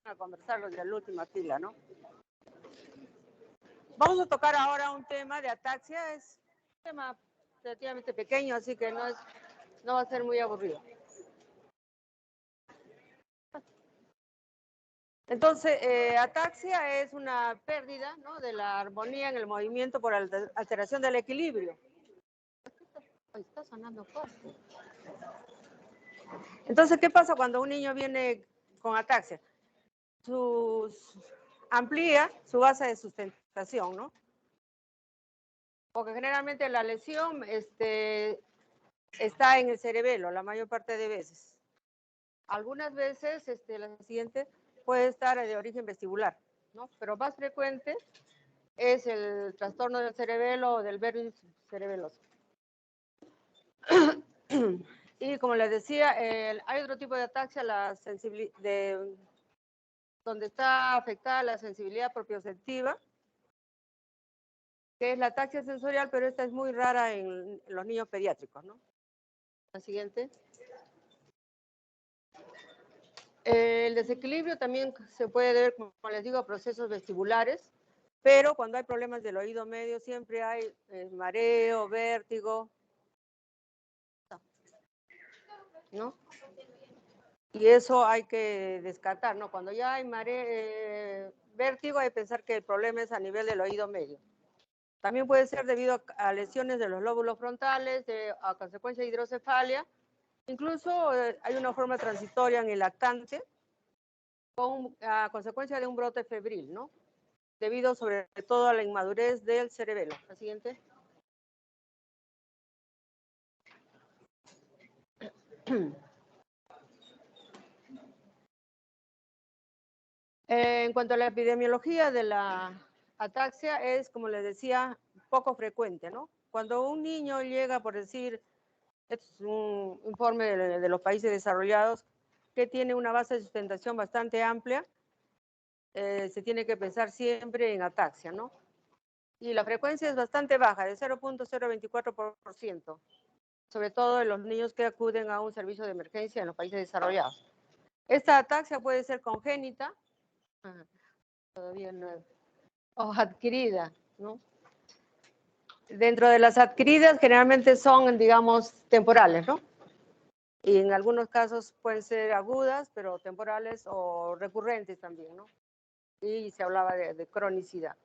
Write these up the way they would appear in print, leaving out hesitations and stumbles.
a conversar los de la última fila, ¿no? Vamos a tocar ahora un tema de ataxia. Es un tema relativamente pequeño, así que no va a ser muy aburrido. Entonces, ataxia es una pérdida, ¿no?, de la armonía en el movimiento por alteración del equilibrio. Está sonando fuerte. Entonces, ¿qué pasa cuando un niño viene con ataxia? Amplía su base de sustentación, ¿no? Porque generalmente la lesión está en el cerebelo la mayor parte de veces. Algunas veces, la siguiente, puede estar de origen vestibular, ¿no? Pero más frecuente es el trastorno del cerebelo o del vértigo cerebeloso. Y como les decía, hay otro tipo de ataxia, donde está afectada la sensibilidad propioceptiva, que es la ataxia sensorial, pero esta es muy rara en los niños pediátricos, ¿no? La siguiente. El desequilibrio también se puede deber, como les digo, a procesos vestibulares, pero cuando hay problemas del oído medio siempre hay mareo, vértigo, ¿no? Y eso hay que descartar, ¿no? Cuando ya hay vértigo, hay que pensar que el problema es a nivel del oído medio. También puede ser debido a lesiones de los lóbulos frontales, a consecuencia de hidrocefalia. Incluso hay una forma transitoria en el lactante a consecuencia de un brote febril, ¿no? Debido sobre todo a la inmadurez del cerebelo. La siguiente. En cuanto a la epidemiología de la ataxia, es, como les decía, poco frecuente, ¿no? Cuando un niño llega, por decir, este es un informe de los países desarrollados, que tiene una base de sustentación bastante amplia, se tiene que pensar siempre en ataxia, ¿no? Y la frecuencia es bastante baja, de 0.024%, sobre todo en los niños que acuden a un servicio de emergencia en los países desarrollados. Esta ataxia puede ser congénita, todavía no, o adquirida, ¿no? Dentro de las adquiridas generalmente son, digamos, temporales, ¿no? Y en algunos casos pueden ser agudas, pero temporales o recurrentes también, ¿no? Y se hablaba de cronicidad.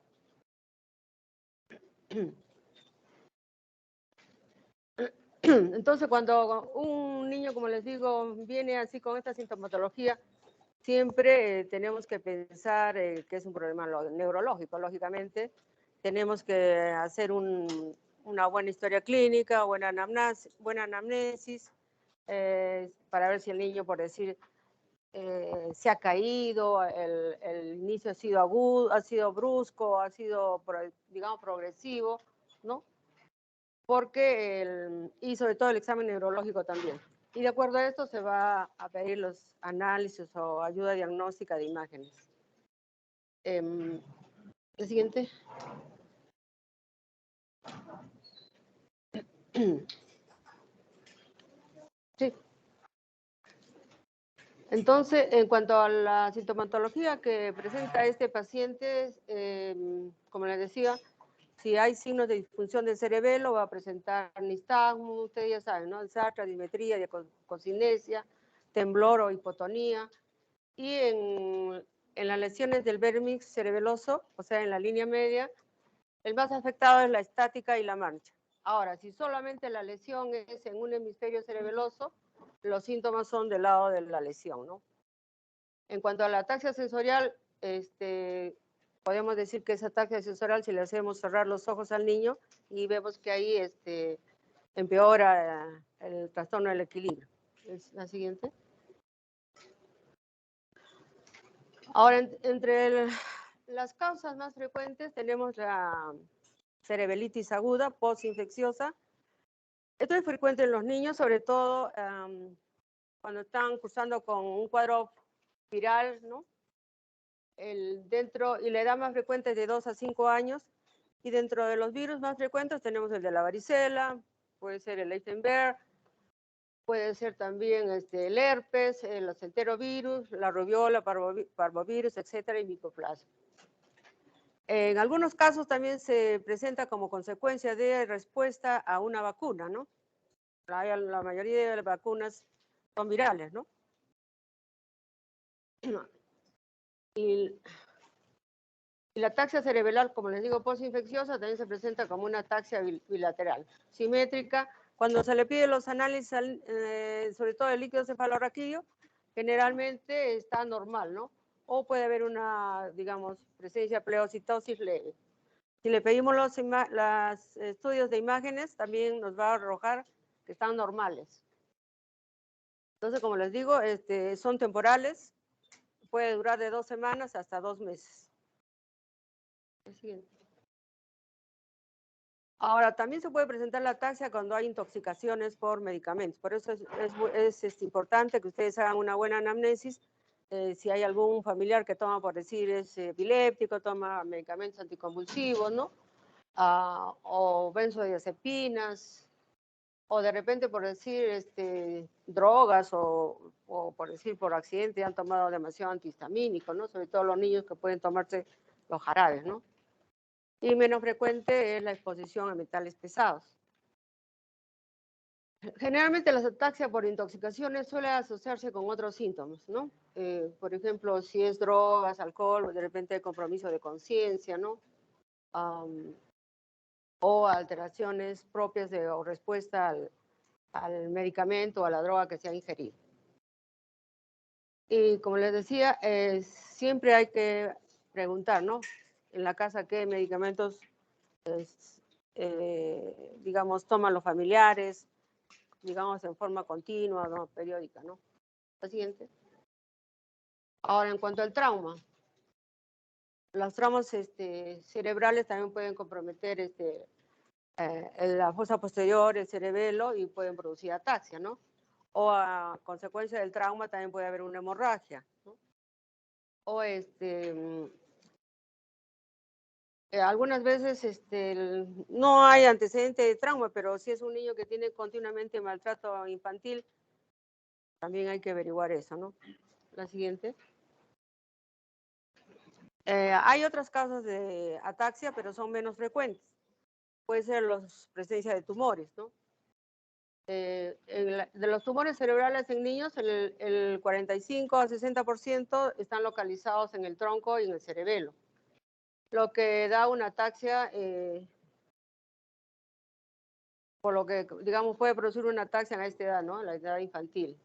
Entonces, cuando un niño, como les digo, viene así con esta sintomatología, siempre tenemos que pensar que es un problema neurológico, lógicamente. Tenemos que hacer una buena historia clínica, buena anamnesis, para ver si el niño, por decir, se ha caído, el inicio ha sido agudo, ha sido brusco, ha sido, digamos, progresivo, ¿no? Y sobre todo el examen neurológico también. Y de acuerdo a esto se va a pedir los análisis o ayuda diagnóstica de imágenes. El siguiente. Sí. Entonces, en cuanto a la sintomatología que presenta este paciente, como les decía, si hay signos de disfunción del cerebelo, va a presentar nistagmo, ustedes ya saben, ¿no? Ensartre, dimetría, diacocinesia, temblor o hipotonía. Y en las lesiones del vértigo cerebeloso, o sea, en la línea media, el más afectado es la estática y la marcha. Ahora, si solamente la lesión es en un hemisferio cerebeloso, los síntomas son del lado de la lesión, ¿no? En cuanto a la ataxia sensorial, podemos decir que es ataxia sensorial si le hacemos cerrar los ojos al niño y vemos que ahí empeora el trastorno del equilibrio. ¿Es la siguiente? Ahora, entre las causas más frecuentes tenemos la cerebelitis aguda, postinfecciosa. Esto es frecuente en los niños, sobre todo cuando están cursando con un cuadro viral, ¿no? Y la edad más frecuente es de 2 a 5 años. Y dentro de los virus más frecuentes tenemos el de la varicela, puede ser el Epstein-Barr, Puede ser también el herpes, los enterovirus, la rubiola, parvovirus, etcétera, y micoplasma. En algunos casos también se presenta como consecuencia de respuesta a una vacuna, ¿no? La mayoría de las vacunas son virales, ¿no? Y la ataxia cerebral, como les digo, postinfecciosa, también se presenta como una ataxia bilateral, simétrica. Cuando se le pide los análisis, sobre todo el líquido cefalorraquídeo, generalmente está normal, ¿no? O puede haber una, digamos, presencia pleocitosis leve. Si le pedimos los estudios de imágenes, también nos va a arrojar que están normales. Entonces, como les digo, son temporales, puede durar de 2 semanas hasta 2 meses. El siguiente. Ahora, también se puede presentar la ataxia cuando hay intoxicaciones por medicamentos. Por eso es importante que ustedes hagan una buena anamnesis. Si hay algún familiar que toma, por decir, es epiléptico, toma medicamentos anticonvulsivos, ¿no? O benzodiazepinas, o de repente, por decir, drogas, o por decir, por accidente han tomado demasiado antihistamínico, ¿no? Sobre todo los niños que pueden tomarse los jarabes, ¿no? Y menos frecuente es la exposición a metales pesados. Generalmente las ataxias por intoxicaciones suelen asociarse con otros síntomas, ¿no? Por ejemplo, si es drogas, alcohol, de repente compromiso de conciencia, ¿no? O alteraciones propias o respuesta al medicamento o a la droga que se ha ingerido. Y como les decía, siempre hay que preguntar, ¿no? En la casa qué medicamentos, digamos, toman los familiares, digamos, en forma continua, ¿no? Periódica, ¿no? La siguiente. Ahora, en cuanto al trauma, los traumas cerebrales también pueden comprometer la fosa posterior, el cerebelo, y pueden producir ataxia, ¿no? O a consecuencia del trauma también puede haber una hemorragia, ¿no? O algunas veces no hay antecedente de trauma, pero si es un niño que tiene continuamente maltrato infantil, también hay que averiguar eso, ¿no? La siguiente. Hay otras causas de ataxia, pero son menos frecuentes. Puede ser la presencia de tumores, ¿no? De los tumores cerebrales en niños, el 45 a 60% están localizados en el tronco y en el cerebelo, lo que da una ataxia, por lo que, digamos, puede producir una ataxia en esta edad, ¿no? En la edad infantil.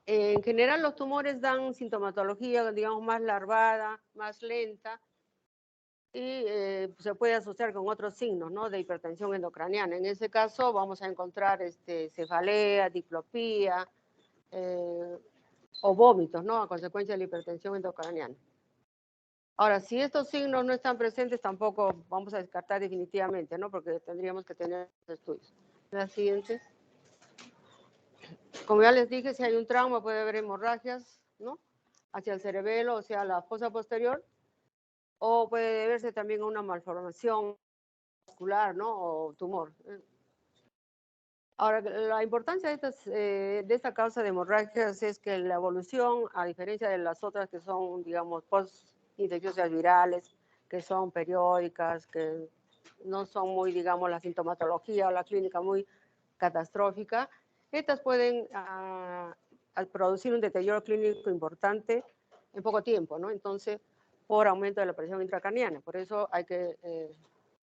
En general, los tumores dan sintomatología, digamos, más larvada, más lenta, y se puede asociar con otros signos, ¿no? De hipertensión endocraniana. En ese caso vamos a encontrar cefalea, diplopía, o vómitos, ¿no? A consecuencia de la hipertensión endocraniana. Ahora, si estos signos no están presentes, tampoco vamos a descartar definitivamente, ¿no? Porque tendríamos que tener estudios. La siguiente. Como ya les dije, si hay un trauma puede haber hemorragias, ¿no? Hacia el cerebelo, o sea, la fosa posterior, o puede deberse también a una malformación vascular, ¿no? O tumor. Ahora, la importancia de esta causa de hemorragias es que la evolución, a diferencia de las otras que son, digamos, post-infecciosas virales, que son periódicas, que no son muy, digamos, la sintomatología o la clínica muy catastrófica, estas pueden producir un deterioro clínico importante en poco tiempo, ¿no? Entonces, por aumento de la presión intracraniana. Por eso hay que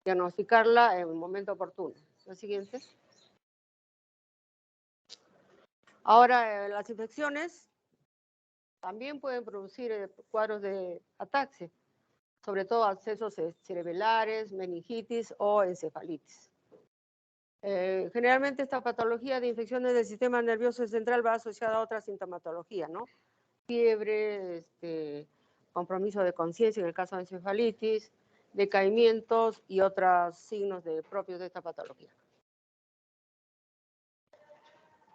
diagnosticarla en un momento oportuno. La siguiente. Ahora, las infecciones también pueden producir cuadros de ataxia, sobre todo accesos cerebelares, meningitis o encefalitis. Generalmente esta patología de infecciones del sistema nervioso central va asociada a otra sintomatología, ¿no? Fiebre, compromiso de conciencia en el caso de encefalitis, decaimientos y otros signos propios de esta patología.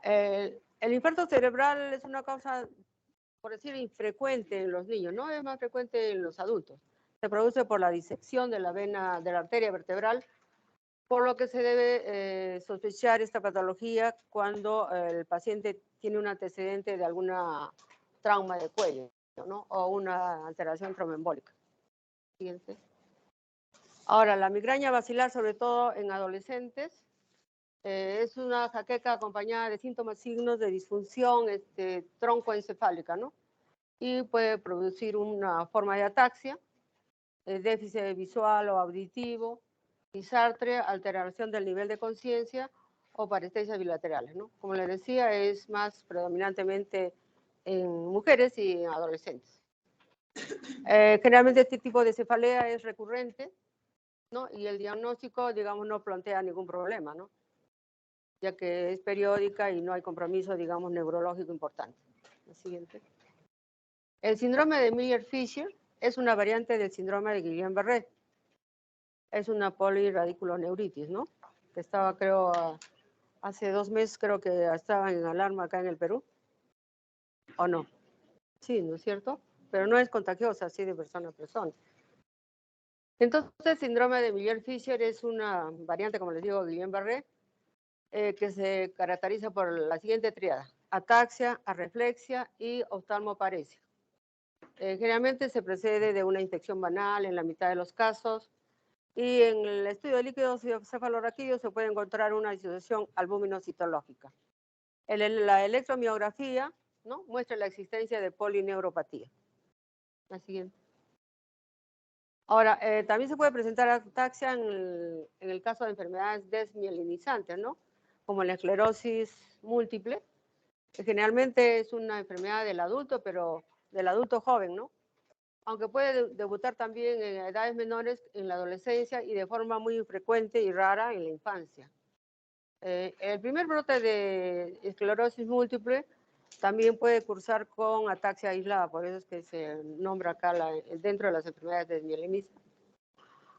El infarto cerebral es una causa, por decir, infrecuente en los niños, ¿no? Es más frecuente en los adultos. Se produce por la disección de la vena, de la arteria vertebral, por lo que se debe sospechar esta patología cuando el paciente tiene un antecedente de alguna trauma de cuello, ¿no? O una alteración tromboembólica. Siguiente. Ahora, la migraña basilar, sobre todo en adolescentes, es una jaqueca acompañada de síntomas, signos de disfunción troncoencefálica, ¿no? Y puede producir una forma de ataxia, déficit visual o auditivo, disartria, alteración del nivel de conciencia o parestesias bilaterales, ¿no? Como les decía, es más predominantemente en mujeres y en adolescentes. Generalmente este tipo de cefalea es recurrente, ¿no? Y el diagnóstico, digamos, no plantea ningún problema, ¿no? Ya que es periódica y no hay compromiso, digamos, neurológico importante. La siguiente. El síndrome de Miller-Fisher es una variante del síndrome de Guillain-Barré. Es una poliradiculoneuritis, ¿no? Que estaba, creo, hace 2 meses, creo que estaba en alarma acá en el Perú. ¿O no? Sí, ¿no es cierto? Pero no es contagiosa así de persona a persona. Entonces, el síndrome de Miller-Fisher es una variante, como les digo, Guillain-Barré, que se caracteriza por la siguiente tríada: ataxia, arreflexia y oftalmoparesia. Generalmente se precede de una infección banal en la mitad de los casos, y en el estudio de líquidos cefalorraquídeos se puede encontrar una disociación albúmino-citológica. La electromiografía, ¿no?, muestra la existencia de polineuropatía. La siguiente. Ahora, también se puede presentar ataxia en el caso de enfermedades desmielinizantes, ¿no?, como la esclerosis múltiple, que generalmente es una enfermedad del adulto, pero del adulto joven, ¿no? Aunque puede debutar también en edades menores, en la adolescencia, y de forma muy frecuente y rara en la infancia. El primer brote de esclerosis múltiple también puede cursar con ataxia aislada, por eso es que se nombra acá dentro de las enfermedades desmielinizantes.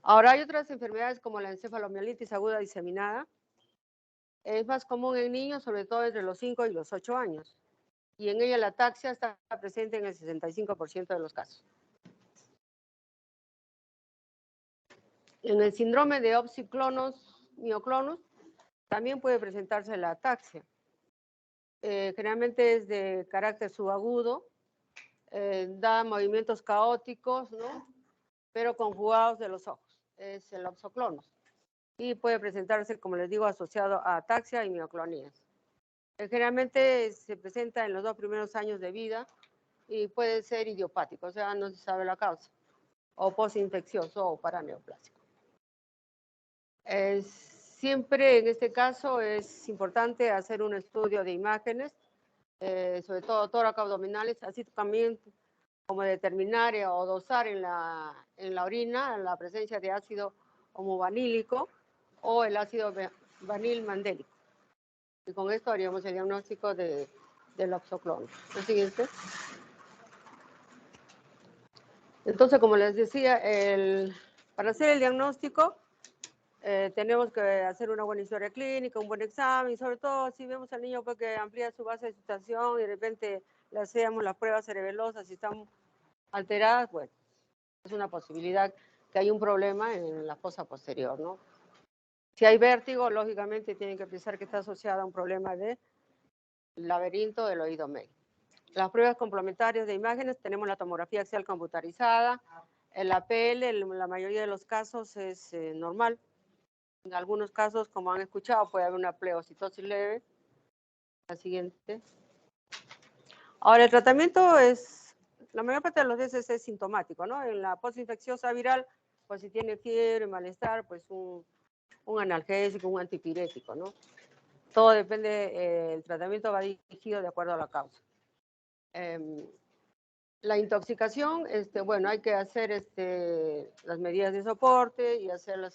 Ahora, hay otras enfermedades como la encefalomielitis aguda diseminada. Es más común en niños, sobre todo entre los 5 y los 8 años. Y en ella la ataxia está presente en el 65% de los casos. En el síndrome de opsiclonos mioclonus también puede presentarse la ataxia. Generalmente es de carácter subagudo, da movimientos caóticos, ¿no?, pero conjugados de los ojos. Es el opsoclonos. Y puede presentarse, como les digo, asociado a ataxia y mioclonías. Generalmente se presenta en los 2 primeros años de vida y puede ser idiopático, o sea, no se sabe la causa, o postinfeccioso o paraneoplásico. Siempre en este caso es importante hacer un estudio de imágenes, sobre todo tórax abdominales, así también como determinar o dosar en la orina la presencia de ácido homovanílico o el ácido vanilmandélico. Y con esto haríamos el diagnóstico del opsoclono. Lo siguiente. Entonces, como les decía, para hacer el diagnóstico tenemos que hacer una buena historia clínica, un buen examen, y sobre todo si vemos al niño que amplía su base de situación y de repente le hacemos las pruebas cerebelosas y están alteradas, bueno, es una posibilidad que hay un problema en la fosa posterior, ¿no? Si hay vértigo, lógicamente tienen que pensar que está asociada a un problema de laberinto del oído medio. Las pruebas complementarias de imágenes, tenemos la tomografía axial computarizada, el APL, en la mayoría de los casos es normal. En algunos casos, como han escuchado, puede haber una pleocitosis leve. La siguiente. Ahora, el tratamiento es, la mayor parte de los veces es sintomático, ¿no? En la postinfecciosa viral, pues si tiene fiebre, malestar, pues un analgésico, un antipirético, ¿no? Todo depende, el tratamiento va dirigido de acuerdo a la causa. La intoxicación, bueno, hay que hacer las medidas de soporte y hacer la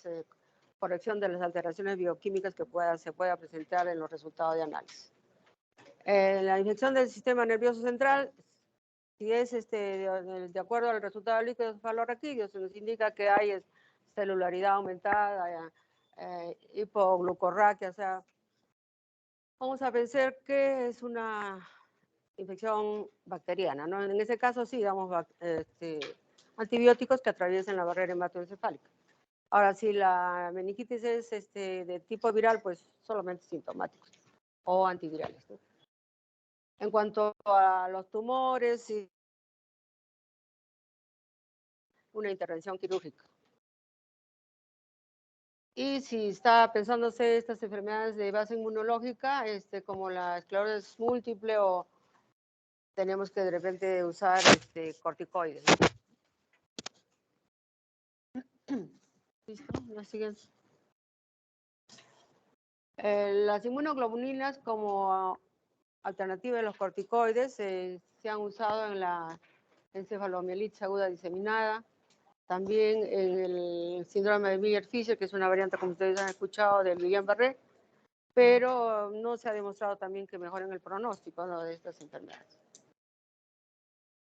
corrección de las alteraciones bioquímicas que se pueda presentar en los resultados de análisis. La infección del sistema nervioso central, si es de acuerdo al resultado del líquido cefalorraquídeo, se nos indica que hay celularidad aumentada, hipoglucorraquia, o sea, vamos a pensar que es una infección bacteriana, ¿no? En ese caso sí damos antibióticos que atraviesen la barrera hematoencefálica. Ahora, si la meningitis es de tipo viral, pues solamente sintomáticos o antivirales, ¿no? En cuanto a los tumores, sí, una intervención quirúrgica. Y si está pensándose estas enfermedades de base inmunológica, como la esclerosis múltiple, o tenemos que de repente usar corticoides, ¿no? ¿Listo? La siguiente. Las inmunoglobulinas como alternativa de los corticoides se han usado en la encefalomielitis aguda diseminada, también en el síndrome de Miller-Fisher, que es una variante, como ustedes han escuchado, del Guillain-Barré, pero no se ha demostrado también que mejoren el pronóstico, ¿no?, de estas enfermedades.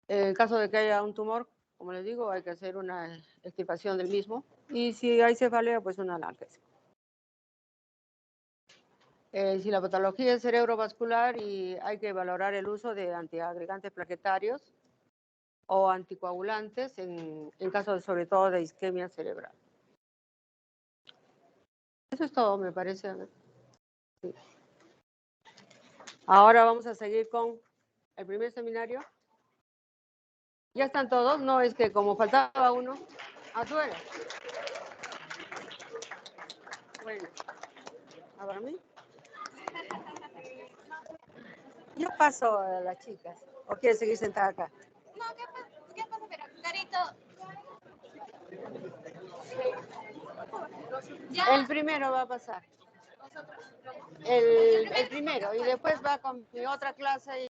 En caso de que haya un tumor, como les digo, hay que hacer una extirpación del mismo, y si hay cefalea, pues una analgesia. Si la patología es cerebrovascular, y hay que valorar el uso de antiagregantes plaquetarios o anticoagulantes en caso de, sobre todo, de isquemia cerebral. Eso es todo, me parece. Sí. Ahora vamos a seguir con el primer seminario. ¿Ya están todos? No, es que como faltaba uno. ¿A tú eres? Bueno, ¿a para mí? Yo paso a las chicas. ¿O quieres seguir sentada acá? No, ¿qué pasa? Pero, Carito. El primero va a pasar. El primero, y después va con mi otra clase.